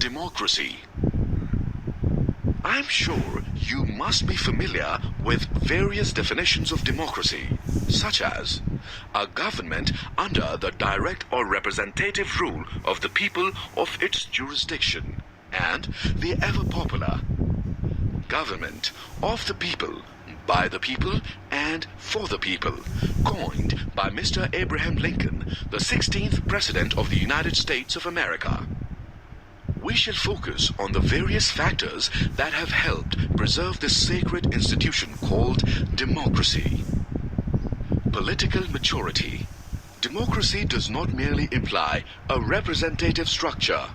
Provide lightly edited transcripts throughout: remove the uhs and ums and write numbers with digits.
democracy. I'm sure you must be familiar with various definitions of democracy, such as a government under the direct or representative rule of the people of its jurisdiction, and the ever popular government of the people, by the people, and for the people, coined by Mr. Abraham Lincoln, the 16th President of the United States of America. We shall focus on the various factors that have helped preserve this sacred institution called democracy. Political maturity. Democracy does not merely imply a representative structure.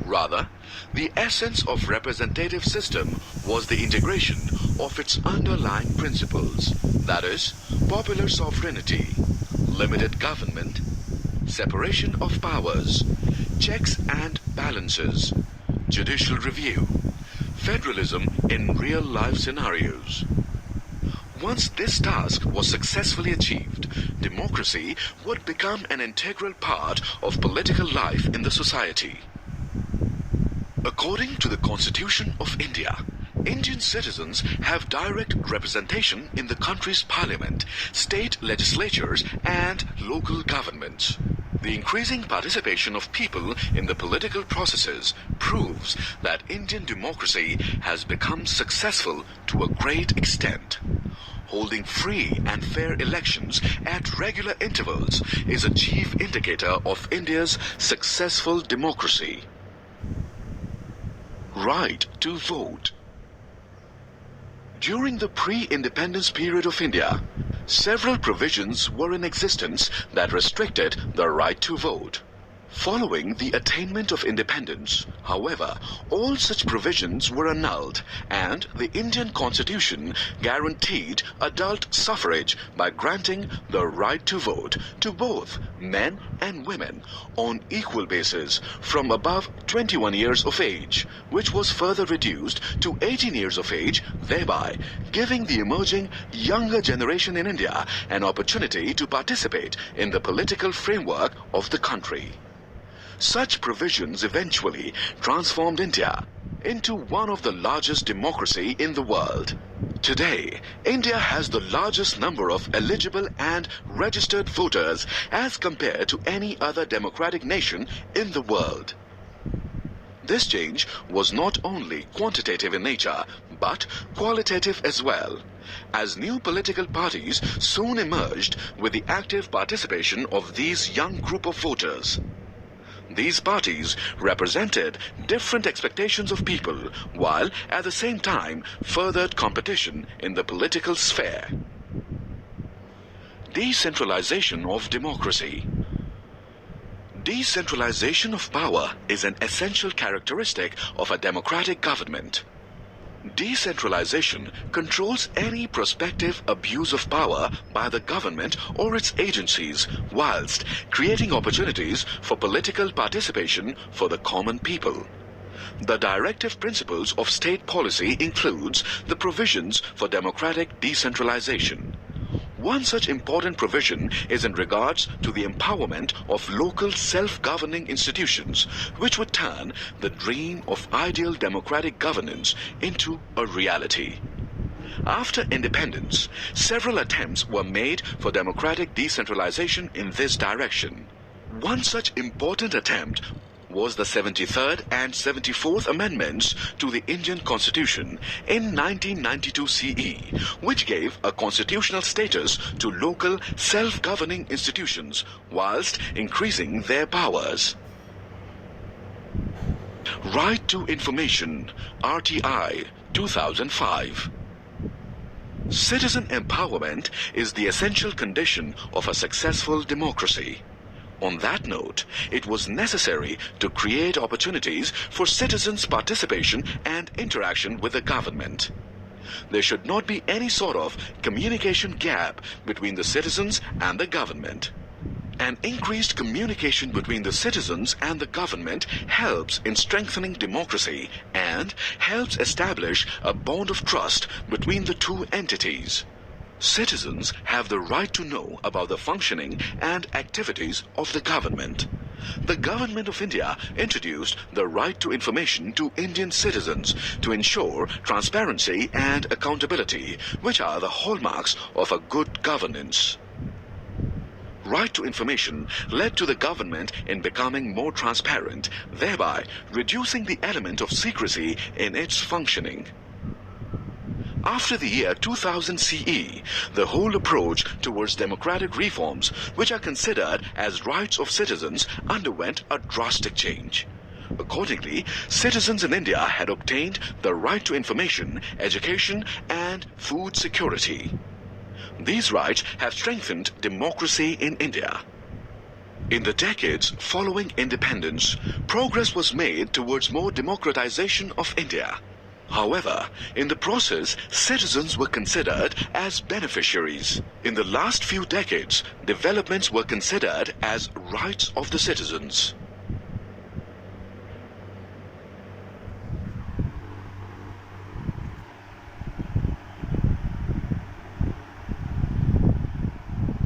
Rather, the essence of representative system was the integration of its underlying principles, that is, popular sovereignty, limited government, separation of powers, checks and balances, judicial review, federalism in real-life scenarios. Once this task was successfully achieved, democracy would become an integral part of political life in the society. According to the Constitution of India, Indian citizens have direct representation in the country's parliament, state legislatures, and local governments. The increasing participation of people in the political processes proves that Indian democracy has become successful to a great extent. Holding free and fair elections at regular intervals is a chief indicator of India's successful democracy. Right to vote. During the pre-independence period of India, several provisions were in existence that restricted the right to vote. Following the attainment of independence, however, all such provisions were annulled, and the Indian Constitution guaranteed adult suffrage by granting the right to vote to both men and women on equal basis from above 21 years of age, which was further reduced to 18 years of age, thereby giving the emerging younger generation in India an opportunity to participate in the political framework of the country. Such provisions eventually transformed India into one of the largest democracies in the world. Today, India has the largest number of eligible and registered voters as compared to any other democratic nation in the world. This change was not only quantitative in nature, but qualitative as well, as new political parties soon emerged with the active participation of these young group of voters. These parties represented different expectations of people, while at the same time furthered competition in the political sphere. Decentralization of democracy. Decentralization of power is an essential characteristic of a democratic government. Decentralization controls any prospective abuse of power by the government or its agencies, whilst creating opportunities for political participation for the common people. The directive principles of state policy includes the provisions for democratic decentralization. One such important provision is in regards to the empowerment of local self-governing institutions, which would turn the dream of ideal democratic governance into a reality. After independence, several attempts were made for democratic decentralization in this direction. One such important attempt was the 73rd and 74th Amendments to the Indian Constitution in 1992 CE, which gave a constitutional status to local self-governing institutions whilst increasing their powers. Right to Information, RTI, 2005. Citizen empowerment is the essential condition of a successful democracy. On that note, it was necessary to create opportunities for citizens' participation and interaction with the government. There should not be any sort of communication gap between the citizens and the government. An increased communication between the citizens and the government helps in strengthening democracy and helps establish a bond of trust between the two entities. Citizens have the right to know about the functioning and activities of the government. The government of India introduced the right to information to Indian citizens to ensure transparency and accountability, which are the hallmarks of a good governance. Right to information led to the government in becoming more transparent, thereby reducing the element of secrecy in its functioning. After the year 2000 CE, the whole approach towards democratic reforms, which are considered as rights of citizens, underwent a drastic change. Accordingly, citizens in India had obtained the right to information, education, and food security. These rights have strengthened democracy in India. In the decades following independence, progress was made towards more democratization of India. However, in the process, citizens were considered as beneficiaries. In the last few decades, developments were considered as rights of the citizens.